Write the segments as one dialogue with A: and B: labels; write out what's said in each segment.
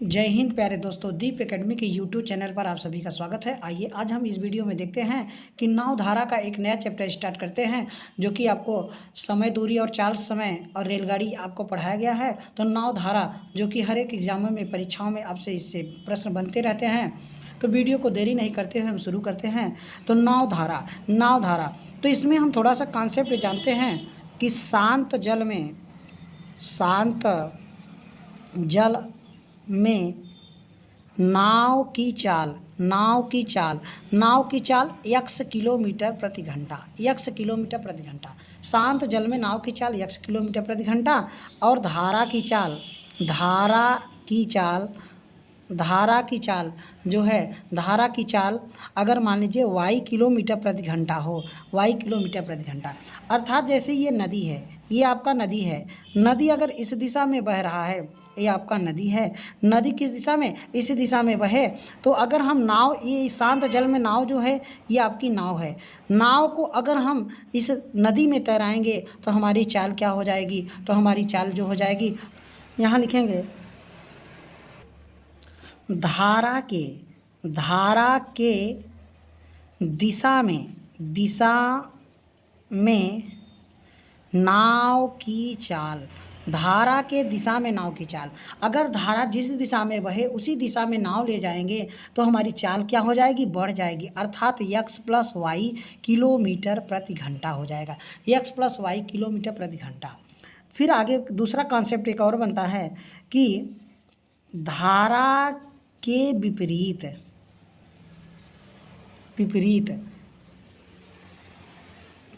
A: जय हिंद प्यारे दोस्तों, दीप एकेडमी के यूट्यूब चैनल पर आप सभी का स्वागत है। आइए आज हम इस वीडियो में देखते हैं कि नाव धारा का एक नया चैप्टर स्टार्ट करते हैं, जो कि आपको समय, दूरी और चाल समय और रेलगाड़ी आपको पढ़ाया गया है। तो नाव धारा जो कि हर एक एग्जामों में, परीक्षाओं में आपसे इससे प्रश्न बनते रहते हैं। तो वीडियो को देरी नहीं करते हुए हम शुरू करते हैं। तो नाव धारा तो इसमें हम थोड़ा सा कॉन्सेप्ट जानते हैं कि शांत जल में नाव की चाल x किलोमीटर प्रति घंटा। शांत जल में नाव की चाल x किलोमीटर प्रति घंटा और धारा की चाल अगर मान लीजिए y किलोमीटर प्रति घंटा हो, अर्थात जैसे ये नदी है, ये आपका नदी है। नदी अगर इस दिशा में बह रहा है, ये आपका नदी है। नदी किस दिशा में? इसी दिशा में बहे। तो अगर हम नाव, ये शांत जल में नाव जो है, ये आपकी नाव है। नाव को अगर हम इस नदी में तैराएंगे तो हमारी चाल क्या हो जाएगी? तो हमारी चाल जो हो जाएगी, यहाँ लिखेंगे धारा के दिशा में नाव की चाल। धारा के दिशा में नाव की चाल, अगर धारा जिस दिशा में बहे उसी दिशा में नाव ले जाएंगे तो हमारी चाल क्या हो जाएगी? बढ़ जाएगी, अर्थात x प्लस वाई किलोमीटर प्रति घंटा हो जाएगा। x प्लस वाई किलोमीटर प्रति घंटा। फिर आगे दूसरा कॉन्सेप्ट एक और बनता है कि धारा के विपरीत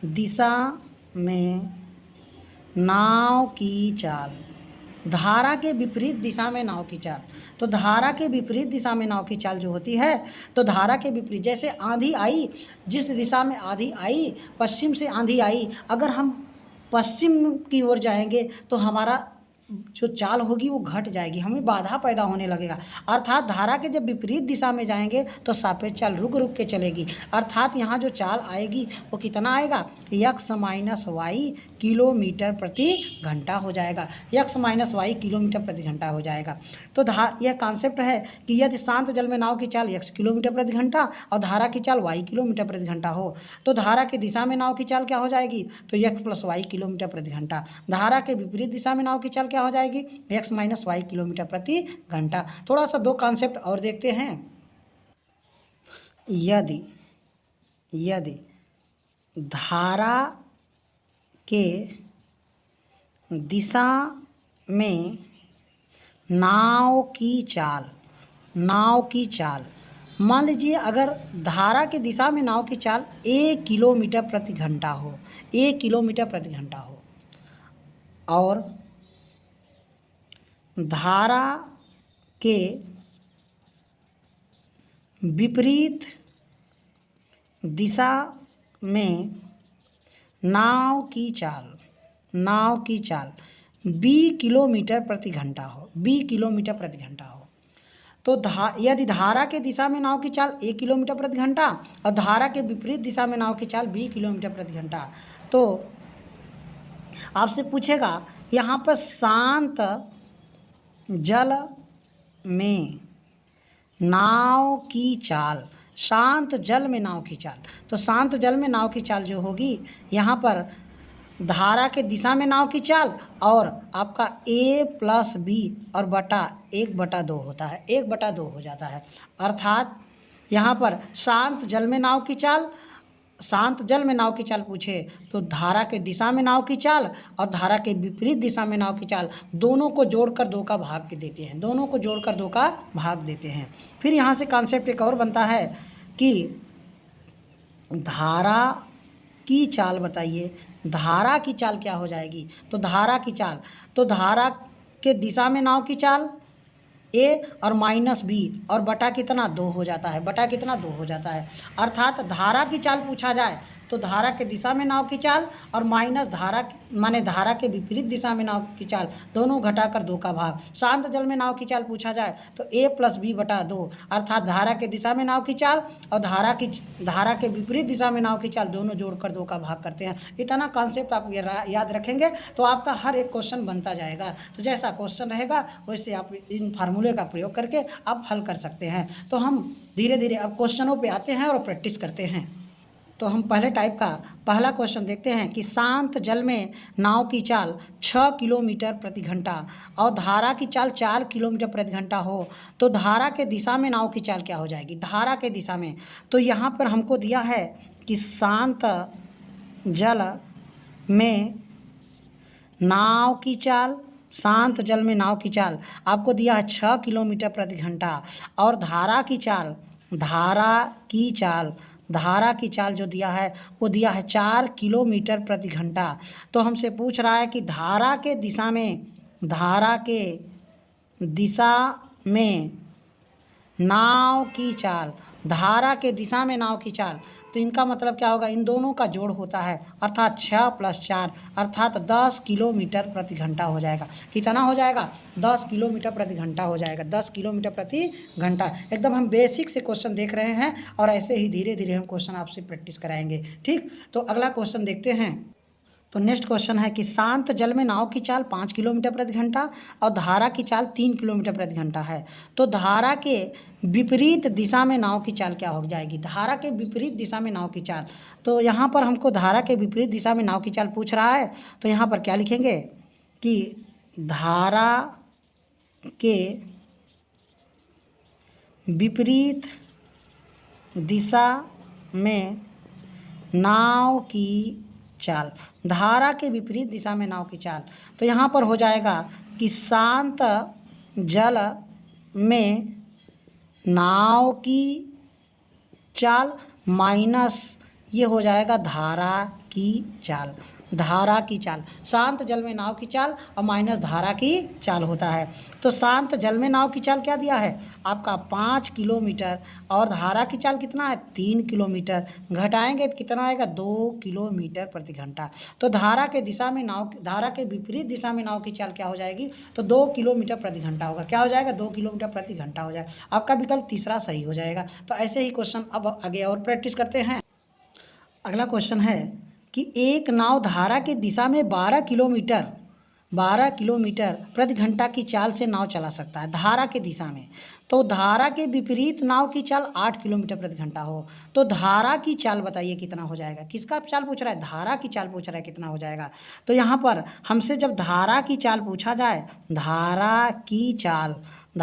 A: दिशा में नाव की चाल। धारा के विपरीत दिशा में नाव की चाल। तो धारा के विपरीत दिशा में नाव की चाल जो होती है, तो धारा के विपरीत, जैसे आंधी आई, जिस दिशा में आंधी आई, पश्चिम से आंधी आई, अगर हम पश्चिम की ओर जाएंगे तो हमारा जो चाल होगी वो घट जाएगी, हमें बाधा पैदा होने लगेगा। अर्थात धारा के जब विपरीत दिशा में जाएंगे तो सापेक्ष चाल रुक के चलेगी। अर्थात यहाँ जो चाल आएगी वो कितना आएगा? x माइनस वाई किलोमीटर प्रति घंटा हो जाएगा। x माइनस वाई किलोमीटर प्रति घंटा हो जाएगा। तो यह कॉन्सेप्ट है कि यदि शांत जल में नाव की चाल x किलोमीटर प्रति घंटा और धारा की चाल y किलोमीटर प्रति घंटा हो, तो धारा की दिशा में नाव की चाल क्या हो जाएगी? तो x प्लस वाई किलोमीटर प्रति घंटा। धारा के विपरीत दिशा में नाव की चाल क्या हो जाएगी? x माइनस वाई किलोमीटर प्रति घंटा। थोड़ा सा दो कॉन्सेप्ट और देखते हैं। यदि धारा के दिशा में नाव की चाल, मान लीजिए अगर धारा की दिशा में नाव की चाल 1 किलोमीटर प्रति घंटा हो, और धारा के विपरीत दिशा में नाव की चाल b किलोमीटर प्रति घंटा हो, तो यदि धारा के दिशा में नाव की चाल 1 किलोमीटर प्रति घंटा और धारा के विपरीत दिशा में नाव की चाल b किलोमीटर प्रति घंटा, तो आपसे पूछेगा यहाँ पर शांत जल में नाव की चाल। शांत जल में नाव की चाल, तो शांत जल में नाव की चाल जो होगी, यहाँ पर धारा के दिशा में नाव की चाल और आपका a प्लस बी और बटा 1/2 होता है, 1/2 हो जाता है। अर्थात यहाँ पर शांत जल में नाव की चाल पूछे तो धारा के दिशा में नाव की चाल और धारा के विपरीत दिशा में नाव की चाल, दोनों को जोड़कर 2 का भाग देते हैं। फिर यहाँ से कॉन्सेप्ट एक और बनता है कि धारा की चाल बताइए। धारा की चाल क्या हो जाएगी? तो धारा के दिशा में नाव की चाल a और माइनस b और बटा कितना 2 हो जाता है, अर्थात धारा की चाल पूछा जाए तो धारा के दिशा में नाव की चाल और माइनस धारा माने धारा के विपरीत दिशा में नाव की चाल, दोनों घटाकर 2 का भाग। शांत जल में नाव की चाल पूछा जाए तो a+b/2, अर्थात धारा के दिशा में नाव की चाल और धारा के विपरीत दिशा में नाव की चाल दोनों जोड़कर 2 का भाग करते हैं। इतना कॉन्सेप्ट आप याद रखेंगे तो आपका हर एक क्वेश्चन बनता जाएगा। तो जैसा क्वेश्चन रहेगा वैसे आप इन फार्मूले का प्रयोग करके आप हल कर सकते हैं। तो हम धीरे धीरे अब क्वेश्चनों पे आते हैं और प्रैक्टिस करते हैं। तो हम पहले टाइप का पहला क्वेश्चन देखते हैं कि शांत जल में नाव की चाल 6 किलोमीटर प्रति घंटा और धारा की चाल 4 किलोमीटर प्रति घंटा हो तो धारा के दिशा में नाव की चाल क्या हो जाएगी। धारा के दिशा में तो यहाँ पर हमको दिया है कि शांत जल में नाव की चाल, शांत जल में नाव की चाल आपको दिया है 6 किलोमीटर प्रति घंटा और धारा की चाल जो दिया है वो दिया है 4 किलोमीटर प्रति घंटा। तो हमसे पूछ रहा है कि धारा के दिशा में नाव की चाल, धारा के दिशा में नाव की चाल, तो इनका मतलब क्या होगा, इन दोनों का जोड़ होता है अर्थात 6 + 4 अर्थात 10 किलोमीटर प्रति घंटा हो जाएगा। कितना हो जाएगा, 10 किलोमीटर प्रति घंटा हो जाएगा, 10 किलोमीटर प्रति घंटा। एकदम हम बेसिक से क्वेश्चन देख रहे हैं और ऐसे ही धीरे धीरे हम क्वेश्चन आपसे प्रैक्टिस कराएंगे। ठीक, तो अगला क्वेश्चन देखते हैं। तो नेक्स्ट क्वेश्चन है कि शांत जल में नाव की चाल 5 किलोमीटर प्रति घंटा और धारा की चाल 3 किलोमीटर प्रति घंटा है तो धारा के विपरीत दिशा में नाव की चाल क्या हो जाएगी। धारा के विपरीत दिशा में नाव की चाल, तो यहाँ पर हमको धारा के विपरीत दिशा में नाव की चाल पूछ रहा है तो यहाँ पर क्या लिखेंगे कि धारा के विपरीत दिशा में नाव की चाल, धारा के विपरीत दिशा में नाव की चाल, तो यहाँ पर हो जाएगा कि शांत जल में नाव की चाल माइनस ये हो जाएगा धारा की चाल, धारा की चाल। शांत जल में नाव की चाल और माइनस धारा की चाल होता है। तो शांत जल में नाव की चाल क्या दिया है आपका 5 किलोमीटर और धारा की चाल कितना है 3 किलोमीटर, घटाएंगे तो कितना आएगा 2 किलोमीटर प्रति घंटा। तो धारा के विपरीत दिशा में नाव की चाल क्या हो जाएगी, तो 2 किलोमीटर प्रति घंटा होगा। क्या हो जाएगा 2 किलोमीटर प्रति घंटा हो जाएगा। आपका विकल्प तीसरा सही हो जाएगा। तो ऐसे ही क्वेश्चन अब आगे और प्रैक्टिस करते हैं। अगला क्वेश्चन है कि एक नाव धारा की दिशा में 12 किलोमीटर प्रति घंटा की चाल से नाव चला सकता है धारा के दिशा में। तो धारा के विपरीत नाव की चाल 8 किलोमीटर प्रति घंटा हो तो धारा की चाल बताइए कितना हो जाएगा। किसका चाल पूछ रहा है, धारा की चाल पूछ रहा है, कितना हो जाएगा। तो यहाँ पर हमसे जब धारा की चाल पूछा जाए, धारा की चाल, तो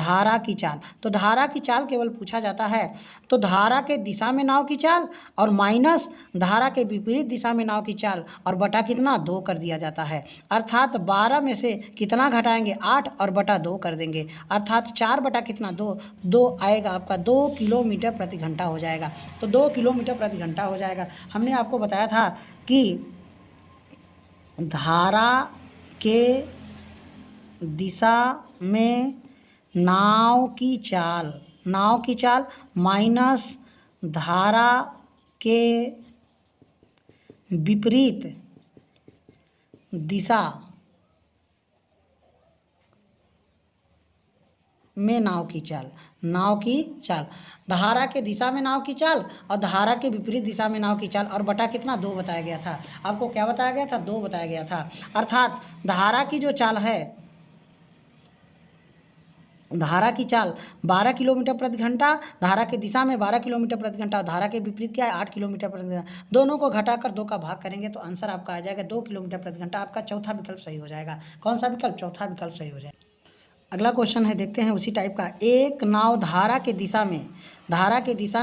A: धारा की चाल केवल पूछा जाता है तो धारा के दिशा में नाव की चाल और माइनस धारा के विपरीत दिशा में नाव की चाल और बटा कितना 2 कर दिया जाता है। अर्थात 12 में से कितना घटाएंगे 8 और बटा 2 कर देंगे अर्थात 4 बटा कितना 2 आएगा आपका 2 किलोमीटर प्रति घंटा हो जाएगा। तो 2 किलोमीटर प्रति घंटा हो जाएगा। हमने आपको बताया था कि धारा के दिशा में नाव की चाल माइनस धारा के विपरीत दिशा में नाव की चाल, धारा के दिशा में नाव की चाल और धारा के विपरीत दिशा में नाव की चाल और बटा कितना 2 बताया गया था। आपको क्या बताया गया था, 2 बताया गया था। अर्थात धारा की जो चाल है, धारा की चाल 12 किलोमीटर प्रति घंटा, धारा के दिशा में 12 किलोमीटर प्रति घंटा और धारा के विपरीत क्या है 8 किलोमीटर प्रति घंटा, दोनों को घटाकर 2 का भाग करेंगे तो आंसर आपका आ जाएगा 2 किलोमीटर प्रति घंटा। आपका चौथा विकल्प सही हो जाएगा। कौन सा विकल्प, चौथा विकल्प सही हो जाएगा। अगला क्वेश्चन है, देखते हैं उसी टाइप का। एक नाव धारा के दिशा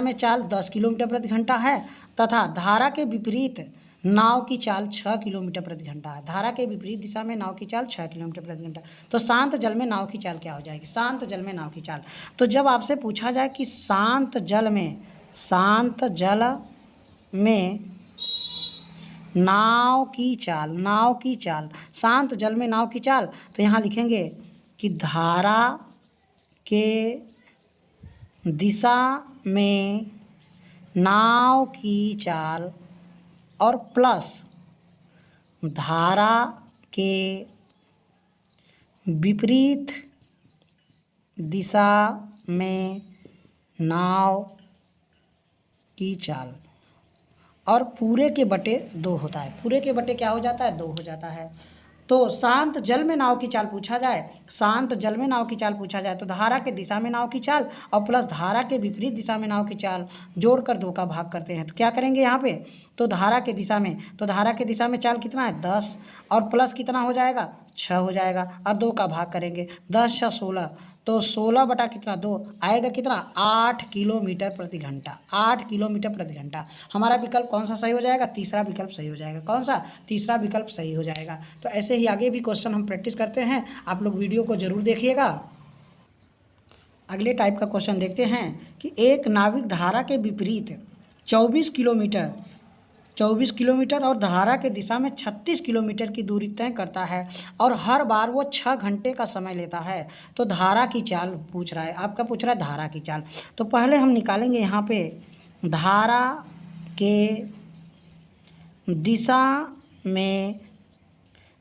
A: में चाल 10 किलोमीटर प्रति घंटा है तथा धारा के विपरीत नाव की चाल 6 किलोमीटर प्रति घंटा है। धारा के विपरीत दिशा में नाव की चाल 6 किलोमीटर प्रति घंटा। तो शांत जल में नाव की चाल क्या हो जाएगी, शांत जल में नाव की चाल। तो जब आपसे पूछा जाए कि शांत जल में नाव की चाल, शांत जल में नाव की चाल, तो यहाँ लिखेंगे कि धारा के दिशा में नाव की चाल और प्लस धारा के विपरीत दिशा में नाव की चाल और पूरे के बटे 2 होता है। पूरे के बटे क्या हो जाता है? 2 हो जाता है। तो शांत जल में नाव की चाल पूछा जाए, शांत जल में नाव की चाल पूछा जाए तो धारा के दिशा में नाव की चाल और प्लस धारा के विपरीत दिशा में नाव की चाल जोड़कर 2 का भाग करते हैं। तो क्या करेंगे यहाँ पे? तो धारा के दिशा में, तो धारा के दिशा में चाल कितना है? 10 और प्लस कितना हो जाएगा? 6 हो जाएगा और 2 का भाग करेंगे। 10 6 16, तो 16 बटा कितना? 2 आएगा कितना? 8 किलोमीटर प्रति घंटा। 8 किलोमीटर प्रति घंटा। हमारा विकल्प कौन सा सही हो जाएगा? तीसरा विकल्प सही हो जाएगा। कौन सा? तीसरा विकल्प सही हो जाएगा। तो ऐसे ही आगे भी क्वेश्चन हम प्रैक्टिस करते हैं, आप लोग वीडियो को ज़रूर देखिएगा। अगले टाइप का क्वेश्चन देखते हैं कि एक नाविक धारा के विपरीत 24 किलोमीटर और धारा के दिशा में 36 किलोमीटर की दूरी तय करता है और हर बार वो 6 घंटे का समय लेता है। तो धारा की चाल पूछ रहा है, आपका पूछ रहा है धारा की चाल। तो पहले हम निकालेंगे यहाँ पे धारा के दिशा में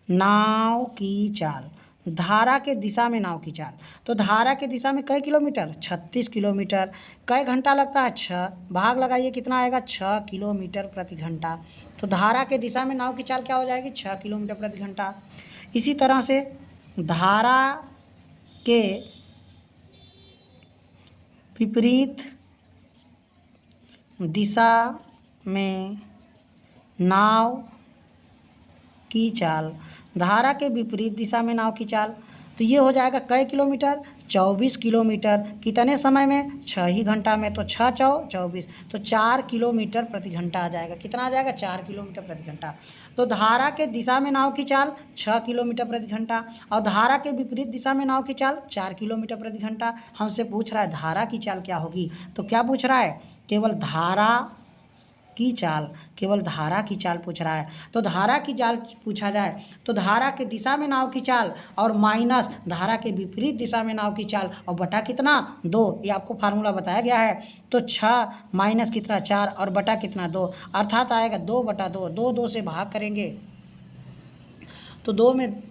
A: नाव की चाल। धारा के दिशा में नाव की चाल, तो धारा के दिशा में कई किलोमीटर? 36 किलोमीटर। कई घंटा लगता है? 6। भाग लगाइए कितना आएगा? 6 किलोमीटर प्रति घंटा। तो धारा के दिशा में नाव की चाल क्या हो जाएगी? 6 किलोमीटर प्रति घंटा। इसी तरह से धारा के विपरीत दिशा में नाव की चाल, धारा के विपरीत दिशा में नाव की चाल, तो ये हो जाएगा कई किलोमीटर? 24 किलोमीटर। कितने समय में? 6 ही घंटा में। तो 6 × 24, तो 4 किलोमीटर प्रति घंटा आ जाएगा। कितना आ जाएगा? 4 किलोमीटर प्रति घंटा। तो धारा के दिशा में नाव की चाल 6 किलोमीटर प्रति घंटा और धारा के विपरीत दिशा में नाव की चाल 4 किलोमीटर प्रति घंटा। हमसे पूछ रहा है धारा की चाल क्या होगी, तो क्या पूछ रहा है? केवल धारा की चाल, केवल धारा की चाल पूछ रहा है। तो धारा की चाल पूछा जाए तो धारा के दिशा में नाव की चाल और माइनस धारा के विपरीत दिशा में नाव की चाल और बटा कितना? 2। ये आपको फार्मूला बताया गया है। तो 6 माइनस कितना? 4 और बटा कितना? 2, अर्थात आएगा 2 बटा 2। 2 2 से भाग करेंगे तो 2 में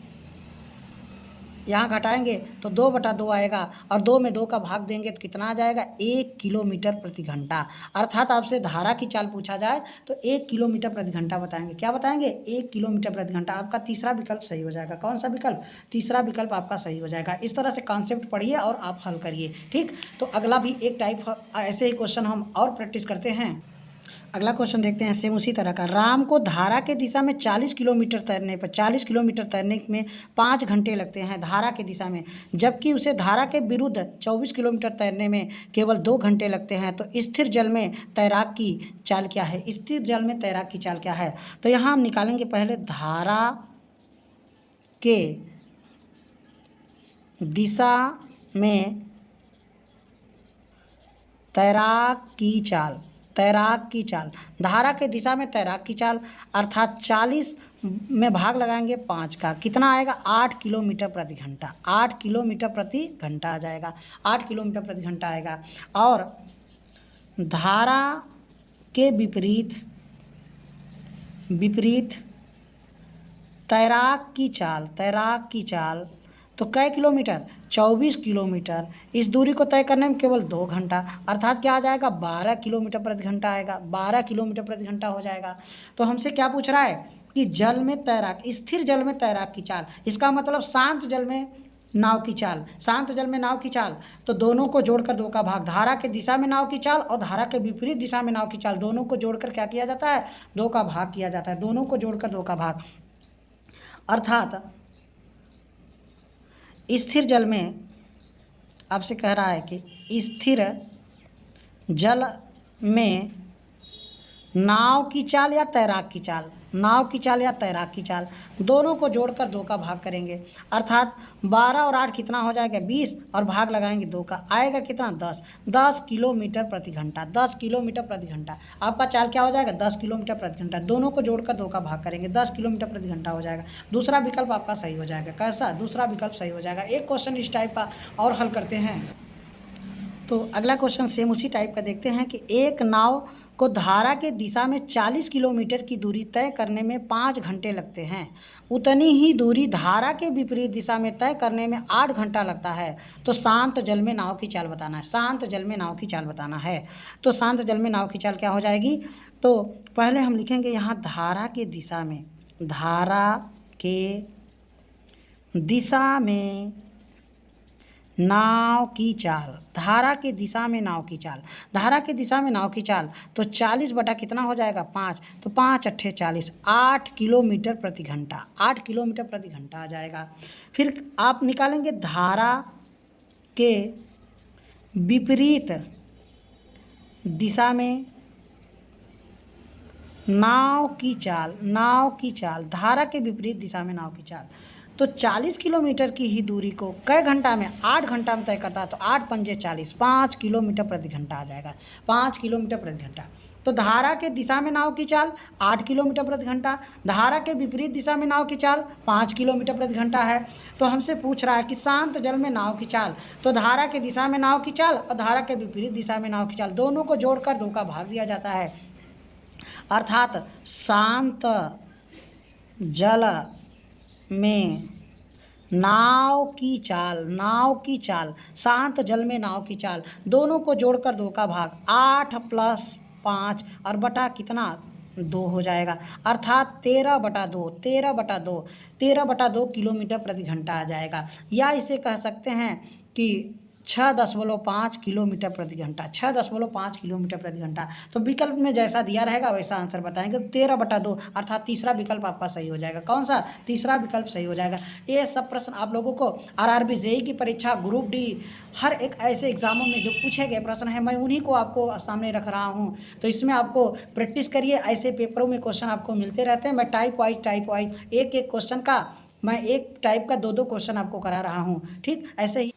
A: यहाँ घटाएंगे तो 2 बटा 2 आएगा और 2 में 2 का भाग देंगे तो कितना आ जाएगा? 1 किलोमीटर प्रति घंटा। अर्थात आपसे धारा की चाल पूछा जाए तो 1 किलोमीटर प्रति घंटा बताएंगे। क्या बताएंगे? 1 किलोमीटर प्रति घंटा। आपका तीसरा विकल्प सही हो जाएगा। कौन सा विकल्प? तीसरा विकल्प आपका सही हो जाएगा। इस तरह से कॉन्सेप्ट पढ़िए और आप हल करिए। ठीक, तो अगला भी एक टाइप ऐसे ही क्वेश्चन हम और प्रैक्टिस करते हैं। अगला क्वेश्चन देखते हैं सेम उसी तरह का। राम को धारा के दिशा में 40 किलोमीटर तैरने में 5 घंटे लगते हैं धारा की दिशा में, जबकि उसे धारा के विरुद्ध 24 किलोमीटर तैरने में केवल 2 घंटे लगते हैं। तो स्थिर जल में तैराक की चाल क्या है? स्थिर जल में तैराक की चाल क्या है? तो यहाँ हम निकालेंगे पहले धारा के दिशा में तैराक की चाल, तैराक की चाल, धारा के दिशा में तैराक की चाल अर्थात 40 में भाग लगाएंगे 5 का, कितना आएगा? 8 किलोमीटर प्रति घंटा। 8 किलोमीटर प्रति घंटा आ जाएगा। 8 किलोमीटर प्रति घंटा आएगा। और धारा के विपरीत तैराक की चाल तो कै किलोमीटर? 24 किलोमीटर। इस दूरी को तय करने में केवल 2 घंटा, अर्थात क्या आ जाएगा? 12 किलोमीटर प्रति घंटा आएगा। 12 किलोमीटर प्रति घंटा हो जाएगा। तो हमसे क्या पूछ रहा है कि जल में तैराक, स्थिर जल में तैराक की चाल, इसका मतलब शांत जल में नाव की चाल, शांत जल में नाव की चाल। तो दोनों को जोड़कर 2 का भाग, धारा के दिशा में नाव की चाल और धारा के विपरीत दिशा में नाव की चाल, दोनों को जोड़कर क्या किया जाता है? 2 का भाग किया जाता है। दोनों को जोड़कर 2 का भाग, अर्थात स्थिर जल में आपसे कह रहा है कि स्थिर जल में नाव की चाल या तैराक की चाल, नाव की चाल या तैराक की चाल, दोनों को जोड़कर 2 का भाग करेंगे, अर्थात 12 और 8 कितना हो जाएगा? 20 और भाग लगाएंगे 2 का, आएगा कितना? 10। 10 किलोमीटर प्रति घंटा। 10 किलोमीटर प्रति घंटा आपका चाल क्या हो जाएगा? 10 किलोमीटर प्रति घंटा। दोनों को जोड़कर 2 का भाग करेंगे, 10 किलोमीटर प्रति घंटा हो जाएगा। दूसरा विकल्प आपका सही हो जाएगा। कैसा? दूसरा विकल्प सही हो जाएगा। एक क्वेश्चन इस टाइप का और हल करते हैं। तो अगला क्वेश्चन सेम उसी टाइप का देखते हैं कि एक नाव को धारा के दिशा में 40 किलोमीटर की दूरी तय करने में 5 घंटे लगते हैं, उतनी ही दूरी धारा के विपरीत दिशा में तय करने में 8 घंटा लगता है। तो शांत जल में नाव की चाल बताना है। शांत जल में नाव की चाल बताना है। तो शांत जल में नाव की चाल क्या हो जाएगी? तो पहले हम लिखेंगे यहाँ धारा के दिशा में, धारा के दिशा में नाव की चाल, धारा के दिशा में नाव की चाल, धारा के दिशा में नाव की चाल। तो 40 बटा कितना हो जाएगा? 5। तो 5 अट्ठे 40, 8 किलोमीटर प्रति घंटा, 8 किलोमीटर प्रति घंटा आ जाएगा। फिर आप निकालेंगे धारा के विपरीत दिशा में नाव की चाल, नाव की चाल, धारा के विपरीत दिशा में नाव की चाल। तो 40 किलोमीटर की ही दूरी को कई घंटा में? 8 घंटा में तय करता है। तो 8 पंजे 40, 5 किलोमीटर प्रति घंटा आ जाएगा, 5 किलोमीटर प्रति घंटा। तो धारा के दिशा में नाव की चाल 8 किलोमीटर प्रति घंटा, धारा के विपरीत दिशा में नाव की चाल 5 किलोमीटर प्रति घंटा है। तो हमसे पूछ रहा है कि शांत जल में नाव की चाल, तो धारा के दिशा में नाव की चाल और धारा के विपरीत दिशा में नाव की चाल दोनों को जोड़कर 2 का भाग दिया जाता है। अर्थात शांत जल में नाव की चाल, नाव की चाल, शांत जल में नाव की चाल दोनों को जोड़कर 2 का भाग 8 + 5 और बटा कितना? 2 हो जाएगा। अर्थात 13/2, 13/2, 13/2 किलोमीटर प्रति घंटा आ जाएगा। या इसे कह सकते हैं कि 6.5 किलोमीटर प्रति घंटा, 6.5 किलोमीटर प्रति घंटा। तो विकल्प में जैसा दिया रहेगा वैसा आंसर बताएंगे। 13/2 अर्थात तीसरा विकल्प आपका सही हो जाएगा। कौन सा? तीसरा विकल्प सही हो जाएगा। ये सब प्रश्न आप लोगों को आरआरबी जेईई की परीक्षा, ग्रुप डी, हर एक ऐसे एग्जामों में जो पूछे गए प्रश्न हैं मैं उन्हीं को आपको सामने रख रहा हूँ। तो इसमें आपको प्रैक्टिस करिए। ऐसे पेपरों में क्वेश्चन आपको मिलते रहते हैं। मैं टाइप वाइज एक क्वेश्चन का, मैं एक टाइप का 2 क्वेश्चन आपको करा रहा हूँ। ठीक ऐसे ही।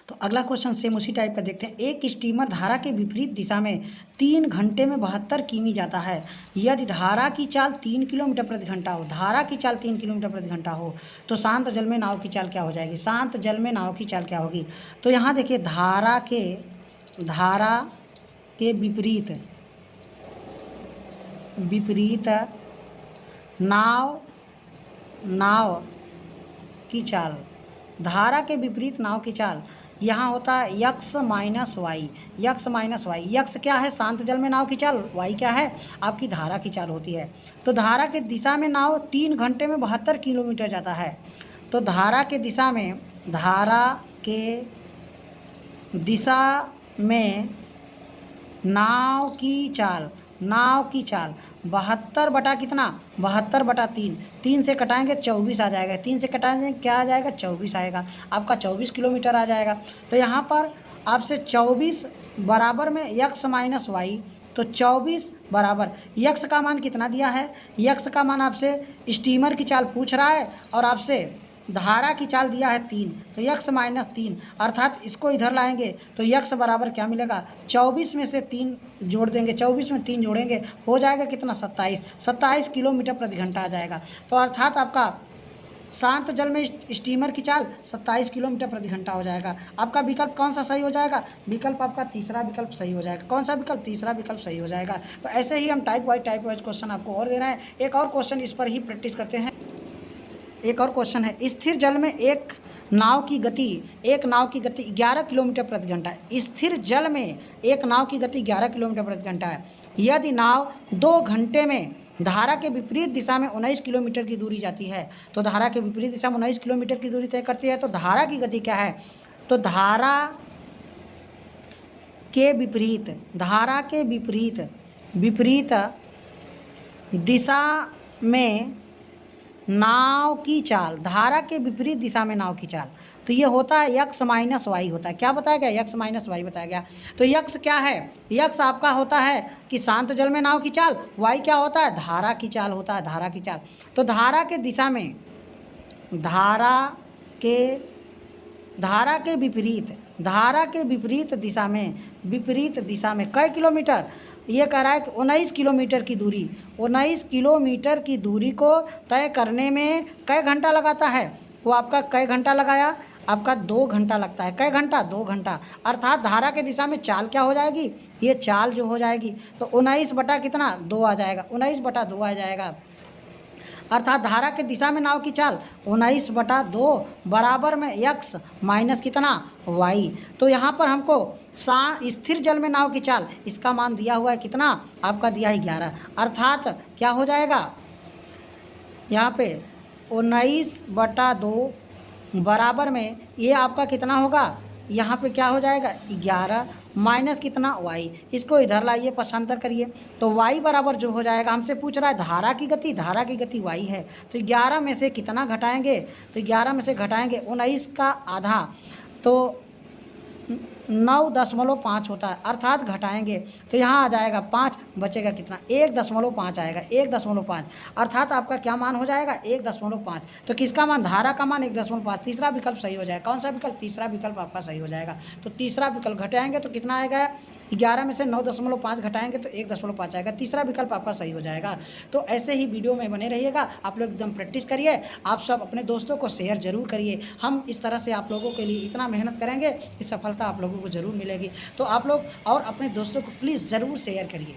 A: तो अगला क्वेश्चन सेम उसी टाइप का देखते हैं। एक स्टीमर धारा के विपरीत दिशा में 3 घंटे में 72 किमी जाता है। यदि धारा की चाल 3 किलोमीटर प्रति घंटा हो, धारा की चाल 3 किलोमीटर प्रति घंटा हो, तो शांत जल में नाव की चाल क्या हो जाएगी? शांत जल में नाव की चाल क्या होगी? तो यहाँ देखिए धारा के विपरीत नाव की चाल, धारा के विपरीत नाव की चाल यहाँ होता है x - y, x - y। x क्या है? शांत जल में नाव की चाल। y क्या है? आपकी धारा की चाल होती है। तो धारा के दिशा में नाव 3 घंटे में 72 किलोमीटर जाता है। तो धारा के दिशा में नाव की चाल 72 बटा कितना? 72/3, 3 से कटाएंगे 24 आ जाएगा। 3 से कटाएंगे क्या आ जाएगा? 24 आएगा। आपका 24 किलोमीटर आ जाएगा। तो यहाँ पर आपसे 24 बराबर में x - y, तो 24 बराबर x का मान कितना दिया है? x का मान आपसे स्टीमर की चाल पूछ रहा है और आपसे धारा की चाल दिया है 3, तो x - 3 अर्थात इसको इधर लाएंगे तो x बराबर क्या मिलेगा? 24 में से 3 जोड़ देंगे, 24 में 3 जोड़ेंगे हो जाएगा कितना? 27 किलोमीटर प्रति घंटा आ जाएगा। तो अर्थात आपका शांत जल में स्टीमर की चाल 27 किलोमीटर प्रति घंटा हो जाएगा। आपका विकल्प कौन सा सही हो जाएगा? विकल्प आपका तीसरा विकल्प सही हो जाएगा। कौन सा विकल्प? तीसरा विकल्प सही हो जाएगा। तो ऐसे ही हम टाइप वाइज क्वेश्चन आपको और दे रहे हैं। एक और क्वेश्चन इस पर ही प्रैक्टिस करते हैं। एक और क्वेश्चन है, स्थिर जल में एक नाव की गति 11 किलोमीटर प्रति घंटा है। स्थिर जल में एक नाव की गति 11 किलोमीटर प्रति घंटा है। यदि नाव 2 घंटे में धारा के विपरीत दिशा में 19 किलोमीटर की दूरी जाती है, तो धारा के विपरीत दिशा में 19 किलोमीटर की दूरी तय करती है, तो धारा की गति क्या है? तो धारा के विपरीत दिशा में नाव की चाल, धारा के विपरीत दिशा में नाव की चाल, तो ये होता है x - y होता है। क्या बताया गया? x - y बताया गया। तो x क्या है? x आपका होता है कि शांत जल में नाव की चाल, y क्या होता है? धारा की चाल होता है, धारा की चाल। तो धारा के विपरीत दिशा में कई किलोमीटर? ये कह रहा है कि 19 किलोमीटर की दूरी, 19 किलोमीटर की दूरी को तय करने में कई घंटा लगाता है? वो आपका कै घंटा लगाया, आपका 2 घंटा लगता है। कै घंटा? 2 घंटा। अर्थात धारा के दिशा में चाल क्या हो जाएगी, ये चाल जो हो जाएगी तो 19 बटा कितना 2 आ जाएगा, 19 बटा 2 आ जाएगा। अर्थात धारा के दिशा में नाव की चाल 19 बटा 2 बराबर में x माइनस कितना y। तो यहाँ पर हमको स्थिर जल में नाव की चाल इसका मान दिया हुआ है कितना, आपका दिया है 11। अर्थात क्या हो जाएगा यहाँ पे 19 बटा 2 बराबर में ये आपका कितना होगा, यहाँ पे क्या हो जाएगा 11 माइनस कितना y। इसको इधर लाइए, पक्षांतर करिए तो y बराबर जो हो जाएगा, हमसे पूछ रहा है धारा की गति, धारा की गति y है तो 11 में से कितना घटाएंगे, तो 11 में से घटाएंगे 19 का आधा तो 9.5 होता है। अर्थात घटाएंगे तो यहाँ आ जाएगा 5, बचेगा कितना 1.5 आएगा, 1.5। अर्थात आपका क्या मान हो जाएगा 1.5। तो किसका मान, धारा का मान 1.5। तीसरा विकल्प सही हो जाएगा। कौन सा विकल्प, तीसरा विकल्प आपका सही हो जाएगा। तो तीसरा विकल्प घटाएंगे तो कितना आएगा, 11 में से 9.5 घटाएंगे तो 1.5 आएगा। तीसरा विकल्प आपका सही हो जाएगा। तो ऐसे ही वीडियो में बने रहिएगा, आप लोग एकदम प्रैक्टिस करिए। आप सब अपने दोस्तों को शेयर जरूर करिए। हम इस तरह से आप लोगों के लिए इतना मेहनत करेंगे कि सफलता आप लोगों को ज़रूर मिलेगी। तो आप लोग और अपने दोस्तों को प्लीज़ ज़रूर शेयर करिए।